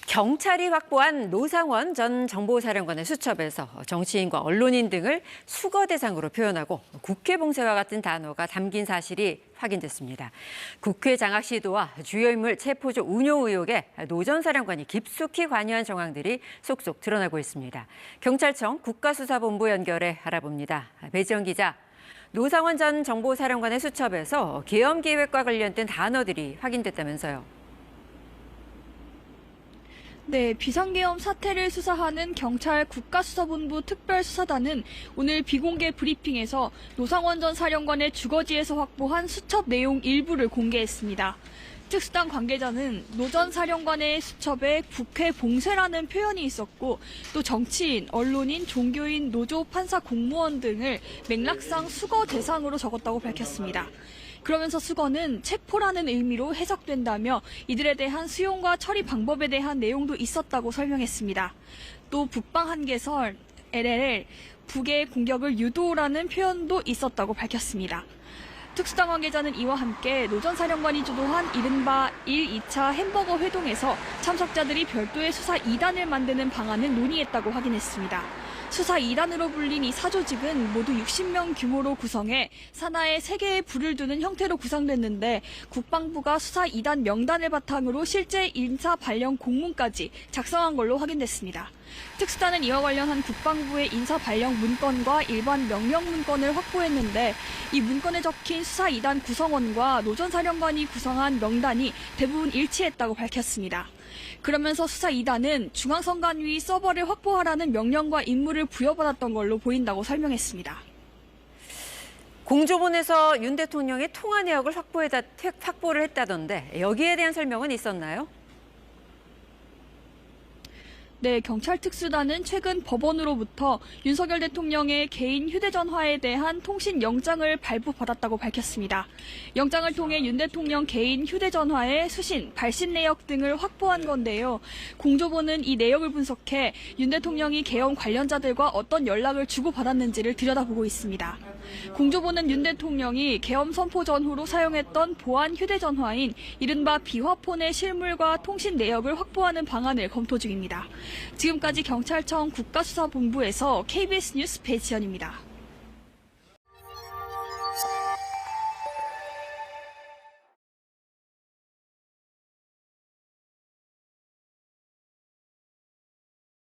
경찰이 확보한 노상원 전 정보사령관의 수첩에서 정치인과 언론인 등을 수거 대상으로 표현하고 국회 봉쇄와 같은 단어가 담긴 사실이 확인됐습니다. 국회 장악 시도와 주요 인물 체포조 운용 의혹에 노 전 사령관이 깊숙이 관여한 정황들이 속속 드러나고 있습니다. 경찰청 국가수사본부 연결해 알아봅니다. 배지영 기자, 노상원 전 정보사령관의 수첩에서 계엄 계획과 관련된 단어들이 확인됐다면서요. 네, 비상계엄 사태를 수사하는 경찰 국가수사본부 특별수사단은 오늘 비공개 브리핑에서 노상원 전 사령관의 주거지에서 확보한 수첩 내용 일부를 공개했습니다. 특수단 관계자는 노 전 사령관의 수첩에 국회 봉쇄라는 표현이 있었고 또 정치인, 언론인, 종교인, 노조, 판사, 공무원 등을 맥락상 수거 대상으로 적었다고 밝혔습니다. 그러면서 수거는 체포라는 의미로 해석된다며 이들에 대한 수용과 처리 방법에 대한 내용도 있었다고 설명했습니다. 또 북방 한계설, LLL, 북의 공격을 유도라는 표현도 있었다고 밝혔습니다. 특수당 관계자는 이와 함께 노 전 사령관이 주도한 이른바 1, 2차 햄버거 회동에서 참석자들이 별도의 수사 2단을 만드는 방안을 논의했다고 확인했습니다. 수사 2단으로 불린 이 사조직은 모두 60명 규모로 구성해 산하에 3개의 불을 두는 형태로 구성됐는데 국방부가 수사 2단 명단을 바탕으로 실제 인사 발령 공문까지 작성한 걸로 확인됐습니다. 특수단은 이와 관련한 국방부의 인사 발령 문건과 일반 명령 문건을 확보했는데 이 문건에 적힌 수사 2단 구성원과 노 전 사령관이 구성한 명단이 대부분 일치했다고 밝혔습니다. 그러면서 수사 2단은 중앙선관위 서버를 확보하라는 명령과 임무를 부여받았던 걸로 보인다고 설명했습니다. 공조본에서 윤 대통령의 통화 내역을 확보를 했다던데 여기에 대한 설명은 있었나요? 네, 경찰 특수단은 최근 법원으로부터 윤석열 대통령의 개인 휴대전화에 대한 통신 영장을 발부받았다고 밝혔습니다. 영장을 통해 윤 대통령 개인 휴대전화의 수신, 발신 내역 등을 확보한 건데요. 공조본은 이 내역을 분석해 윤 대통령이 계엄 관련자들과 어떤 연락을 주고받았는지를 들여다보고 있습니다. 공조본은 윤 대통령이 계엄 선포 전후로 사용했던 보안 휴대전화인 이른바 비화폰의 실물과 통신 내역을 확보하는 방안을 검토 중입니다. 지금까지 경찰청 국가수사본부에서 KBS 뉴스 배지연입니다.